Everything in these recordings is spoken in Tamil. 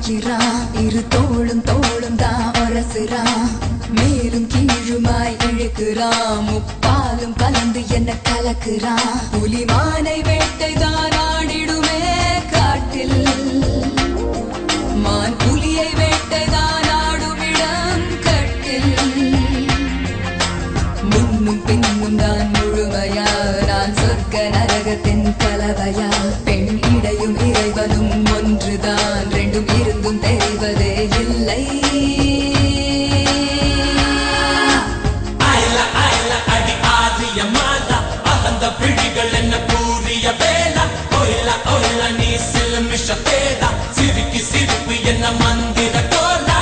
அணைக்கிறான் இரு தோளும் தோளும் தான் ஒரசுறான் மேலும் கீழுமாய் இழுக்கிறான் முப்பாலும் கலந்து என்ன கலக்குறான் புலிமானை வேட்டை தான் ஆடிடுமே காட்டில் மான் புலியை வேட்டை தான் ஆடும் இடம் கட்டில் முன்னும் பின்னும் தான் முழுமையா நான் சொர்க்க நரகத்தின் கலவையா பெண் இடையும் இறைவனும் ஒன்றுதான் ரெண்டும் இருந்தும் தெரிவதே இல்லை பிடிகள் என்ன கூறிய வேளா ஒயிலா ஒயிலா நீ சிலமிஷ பேடா சிரிக்கு சிரிப்பு என்ன மந்திர கோலா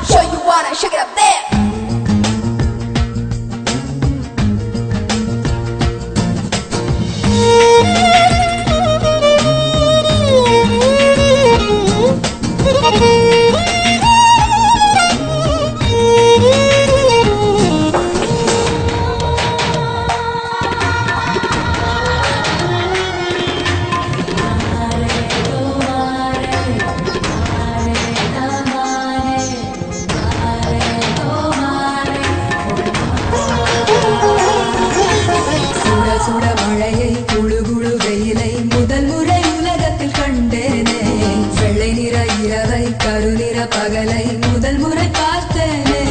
Show you wanna shake it up there கருநிற பகலை முதல் முறை பார்த்தேனே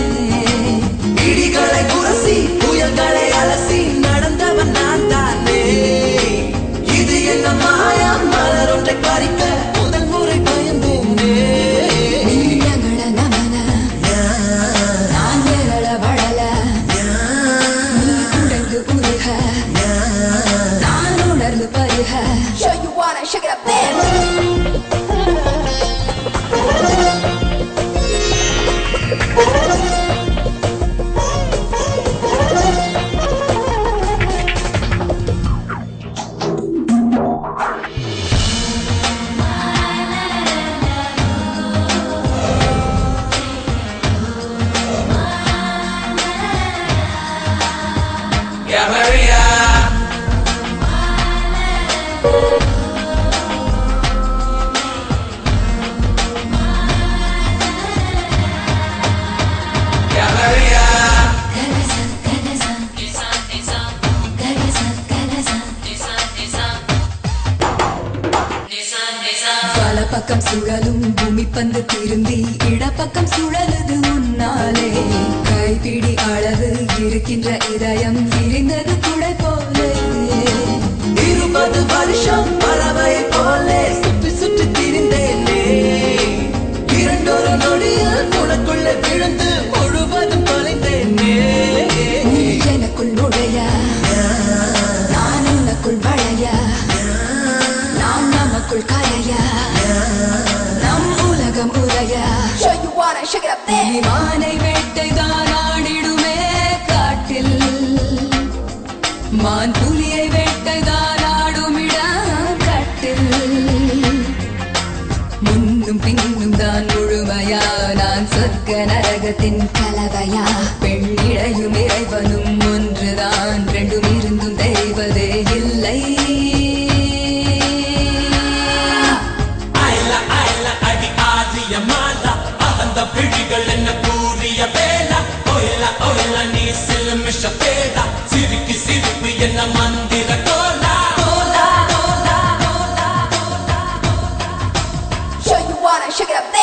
இடிகளை குரசி புயல்களை அலசி நடந்தவன் நான் தானே இது என்ன மாயா மலர் ஒன்றை பறிக்க முதல் முறை பயந்தேனே நீங்கள நமன நான் ஏறல வளல உடைந்து உருக நான் உணர்ந்து பருக Show you wanna shake it up there Yeah, Maria. Yeah, Maria. பல பக்கம் சுழலும் பூமி பந்து திரும்பி இடப்பக்கம் சுழலுது உன்னாலே கைப்பிடி அளவு இருக்கின்ற இதயம் விரிந்தது குடை போலே 20 வருஷம் பறவை போலே சுற்றி சுற்றி திரிந்தேனே இரண்டொரு நொடியில் உனக்குள்ள விழுந்து முழுவதும் தொலைந்தேனே எனக்குள் நுழைய நான் உனக்குள் வளைய நாம் நமக்குள் கலைய நம் உலகம் உரைய Show you wanna shake it up there மானை வேட்டை தான் ஆடிடுமே காட்டில் மான் புலியை வேட்டை தான் ஆடும் இடம் கட்டில் முன்னும் பின்னும் தான் முழுமையா நான் சொர்க்க நரகத்தின் கலவையா பெண் இடையும் இறைவனும் ஒன்றுதான் ரெண்டும் இருந்தும் தெரிவதே இல்லை பிடிகள் என்ன கூறிய வேளா ஒயிலா ஒயிலா நீ சிலமிஷ பேடா சிரிக்கு சிரிப்பு என்ன மந்திர கோலா Show you wanna shake it up there